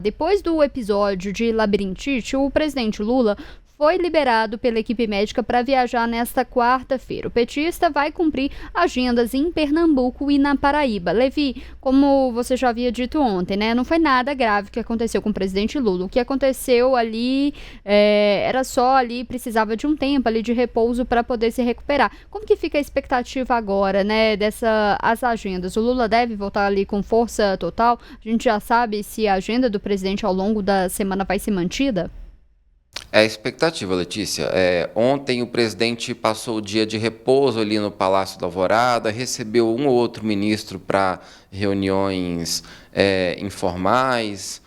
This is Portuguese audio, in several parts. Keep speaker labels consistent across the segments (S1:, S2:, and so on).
S1: Depois do episódio de labirintite, o presidente Lula foi liberado pela equipe médica para viajar nesta quarta-feira. O petista vai cumprir agendas em Pernambuco e na Paraíba. Levi, como você já havia dito ontem, né, não foi nada grave que aconteceu com o presidente Lula. O que aconteceu ali era só ali, precisava de um tempo ali de repouso para poder se recuperar. Como que fica a expectativa agora, né, as agendas? O Lula deve voltar ali com força total? A gente já sabe se a agenda do presidente ao longo da semana vai ser mantida?
S2: É a expectativa, Letícia. Ontem o presidente passou o dia de repouso ali no Palácio da Alvorada, recebeu um ou outro ministro para reuniões informais.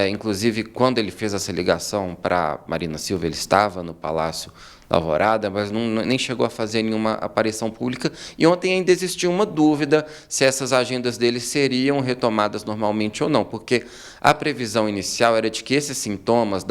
S2: Inclusive, quando ele fez essa ligação para Marina Silva, ele estava no Palácio da Alvorada, mas nem chegou a fazer nenhuma aparição pública. E ontem ainda existiu uma dúvida se essas agendas dele seriam retomadas normalmente ou não, porque a previsão inicial era de que esses sintomas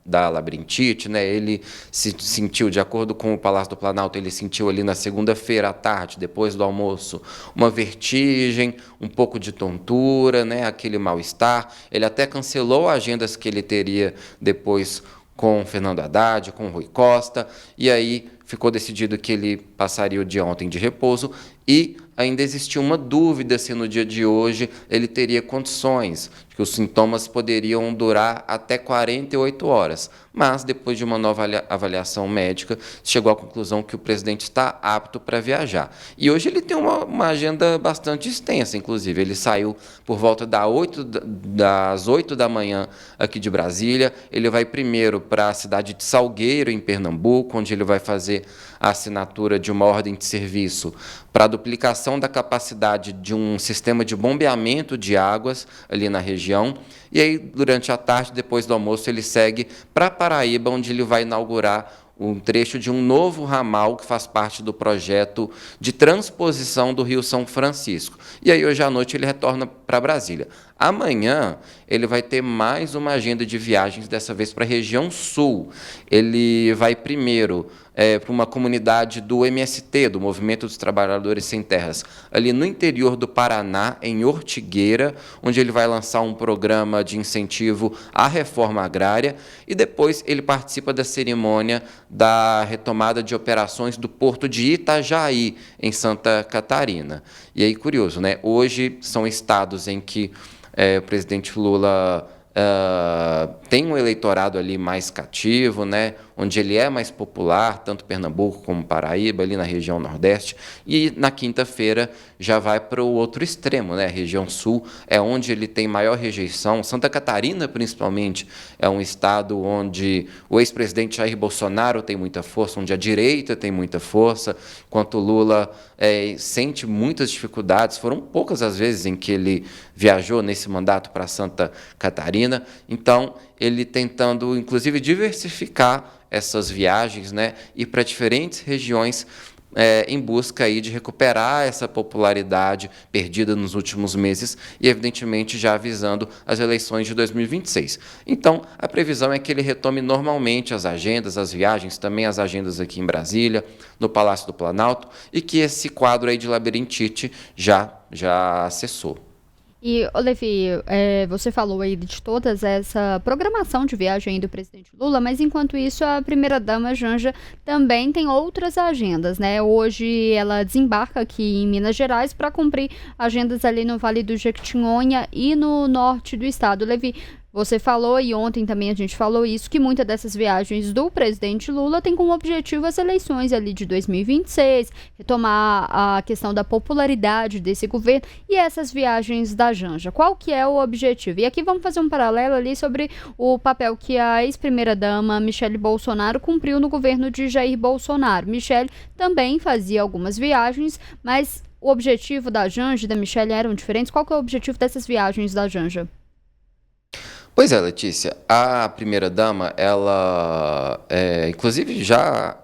S2: da labirintite, né? Ele se sentiu, de acordo com o Palácio do Planalto, ele sentiu ali na segunda-feira à tarde, depois do almoço, uma vertigem, um pouco de tontura, né? Aquele mal-estar. Ele até cancelou agendas que ele teria depois com Fernando Haddad, com Rui Costa, e aí ficou decidido que ele passaria o dia ontem de repouso e ainda existia uma dúvida se no dia de hoje ele teria condições, que os sintomas poderiam durar até 48 horas. Mas, depois de uma nova avaliação médica, chegou à conclusão que o presidente está apto para viajar. E hoje ele tem uma agenda bastante extensa, inclusive. Ele saiu por volta das 8 da manhã aqui de Brasília. Ele vai primeiro para a cidade de Salgueiro, em Pernambuco, onde ele vai fazer a assinatura de uma ordem de serviço para a duplicação da capacidade de um sistema de bombeamento de águas ali na região. E aí, durante a tarde, depois do almoço, ele segue para Paraíba, onde ele vai inaugurar um trecho de um novo ramal que faz parte do projeto de transposição do Rio São Francisco. E aí, hoje à noite, ele retorna para Brasília. Amanhã, ele vai ter mais uma agenda de viagens, dessa vez para a região sul. Ele vai primeiro para uma comunidade do MST, do Movimento dos Trabalhadores Sem Terras, ali no interior do Paraná, em Ortigueira, onde ele vai lançar um programa de incentivo à reforma agrária, e depois ele participa da cerimônia da retomada de operações do Porto de Itajaí, em Santa Catarina. E aí, curioso, né? Hoje são estados em que o presidente Lula tem um eleitorado ali mais cativo, né, onde ele é mais popular, tanto Pernambuco como Paraíba, ali na região Nordeste, e na quinta-feira já vai para o outro extremo, né, a região Sul é onde ele tem maior rejeição. Santa Catarina, principalmente, é um estado onde o ex-presidente Jair Bolsonaro tem muita força, onde a direita tem muita força, enquanto Lula sente muitas dificuldades. Foram poucas as vezes em que ele viajou nesse mandato para Santa Catarina, então ele tentando, inclusive, diversificar essas viagens, né, ir para diferentes regiões em busca aí de recuperar essa popularidade perdida nos últimos meses e, evidentemente, já avisando as eleições de 2026. Então, a previsão é que ele retome normalmente as agendas, as viagens, também as agendas aqui em Brasília, no Palácio do Planalto, e que esse quadro aí de labirintite já cessou.
S1: E, Levi, você falou aí de toda essa programação de viagem do presidente Lula, mas enquanto isso a primeira-dama Janja também tem outras agendas, né? Hoje ela desembarca aqui em Minas Gerais para cumprir agendas ali no Vale do Jequitinhonha e no norte do estado. Levi, você falou, e ontem também a gente falou isso, que muitas dessas viagens do presidente Lula tem como objetivo as eleições ali de 2026, retomar a questão da popularidade desse governo e essas viagens da Janja. Qual que é o objetivo? E aqui vamos fazer um paralelo ali sobre o papel que a ex-primeira-dama Michele Bolsonaro cumpriu no governo de Jair Bolsonaro. Michele também fazia algumas viagens, mas o objetivo da Janja e da Michele eram diferentes. Qual que é o objetivo dessas viagens da Janja?
S2: Pois é, Letícia, a primeira-dama, ela, inclusive já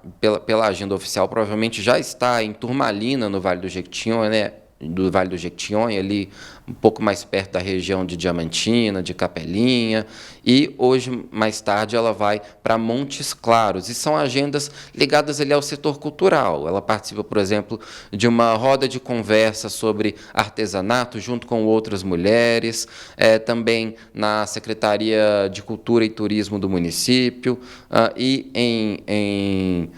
S2: pela agenda oficial, provavelmente já está em Turmalina, no Vale do Jequitinhonha, né, do Vale do Jequitinhonha, ali um pouco mais perto da região de Diamantina, de Capelinha, e hoje, mais tarde, ela vai para Montes Claros, e são agendas ligadas ali ao setor cultural. Ela participa, por exemplo, de uma roda de conversa sobre artesanato junto com outras mulheres, também na Secretaria de Cultura e Turismo do município, e em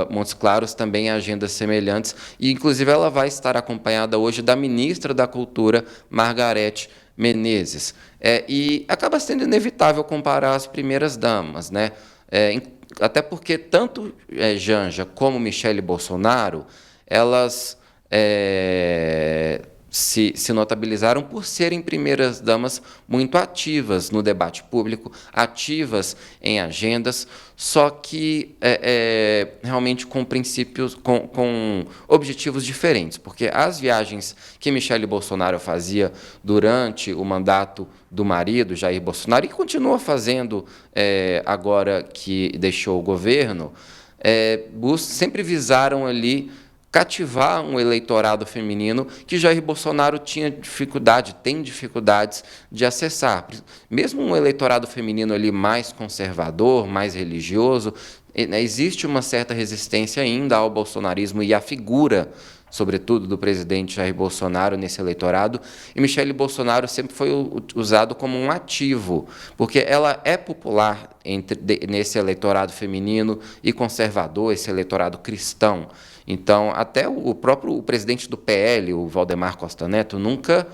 S2: Montes Claros também agendas semelhantes, e inclusive ela vai estar acompanhada hoje da ministra da Cultura, Margarete Menezes. E acaba sendo inevitável comparar as primeiras damas, né? Até porque tanto Janja como Michele Bolsonaro, elas se notabilizaram por serem primeiras damas muito ativas no debate público, ativas em agendas, só que realmente com princípios, com objetivos diferentes, porque as viagens que Michele Bolsonaro fazia durante o mandato do marido, Jair Bolsonaro, e continua fazendo agora que deixou o governo, sempre visaram ali cativar um eleitorado feminino que Jair Bolsonaro tem dificuldades de acessar. Mesmo um eleitorado feminino ali mais conservador, mais religioso, existe uma certa resistência ainda ao bolsonarismo e à figura, sobretudo, do presidente Jair Bolsonaro nesse eleitorado, e Michele Bolsonaro sempre foi usado como um ativo, porque ela é popular nesse eleitorado feminino e conservador, esse eleitorado cristão. Então, até o próprio presidente do PL, o Valdemar Costa Neto, nunca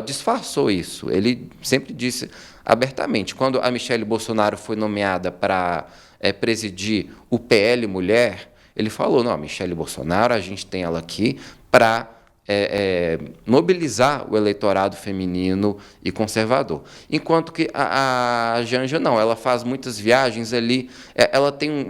S2: disfarçou isso. Ele sempre disse abertamente. Quando a Michele Bolsonaro foi nomeada para presidir o PL Mulher, ele falou, não, a Michele Bolsonaro, a gente tem ela aqui para mobilizar o eleitorado feminino e conservador. Enquanto que a Janja não, ela faz muitas viagens ali, ela tem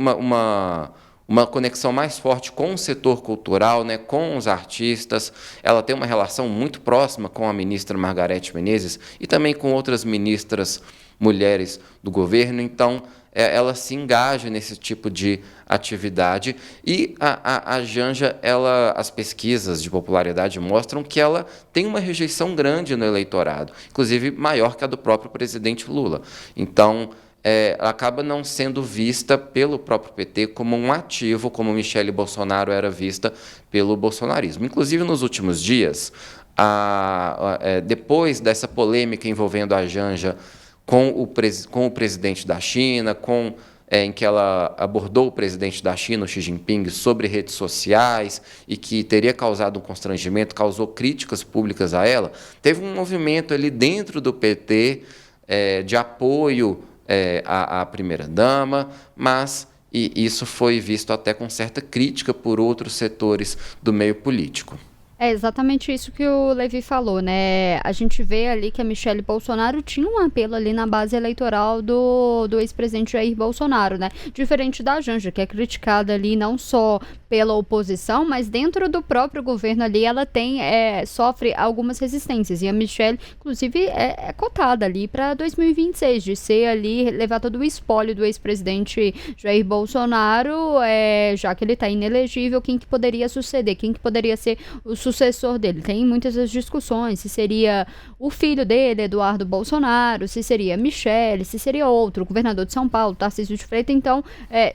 S2: uma conexão mais forte com o setor cultural, né, com os artistas. Ela tem uma relação muito próxima com a ministra Margarete Menezes e também com outras ministras mulheres do governo. Então, ela se engaja nesse tipo de atividade. E a Janja, as pesquisas de popularidade mostram que ela tem uma rejeição grande no eleitorado, inclusive maior que a do próprio presidente Lula. Então, acaba não sendo vista pelo próprio PT como um ativo, como Michele Bolsonaro era vista pelo bolsonarismo. Inclusive, nos últimos dias, depois dessa polêmica envolvendo a Janja com o presidente da China, em que ela abordou o presidente da China, o Xi Jinping, sobre redes sociais e que teria causado um constrangimento, causou críticas públicas a ela, teve um movimento ali dentro do PT de apoio à primeira-dama, mas isso foi visto até com certa crítica por outros setores do meio político.
S1: É exatamente isso que o Levi falou, né? A gente vê ali que a Michele Bolsonaro tinha um apelo ali na base eleitoral do ex-presidente Jair Bolsonaro, né? Diferente da Janja, que é criticada ali não só pela oposição, mas dentro do próprio governo ali ela sofre algumas resistências. E a Michele, inclusive, é cotada ali para 2026, de ser ali, levar todo o espólio do ex-presidente Jair Bolsonaro, já que ele está inelegível, quem que poderia suceder, quem que poderia ser o sucessor dele. Tem muitas as discussões, se seria o filho dele, Eduardo Bolsonaro, se seria Michele, se seria outro, o governador de São Paulo, Tarcísio de Freitas. Então,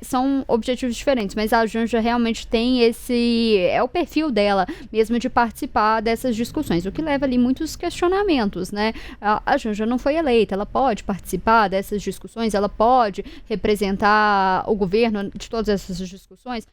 S1: são objetivos diferentes, mas a Janja realmente tem o perfil dela mesmo de participar dessas discussões, o que leva ali muitos questionamentos, né? A Janja não foi eleita, ela pode participar dessas discussões, ela pode representar o governo de todas essas discussões.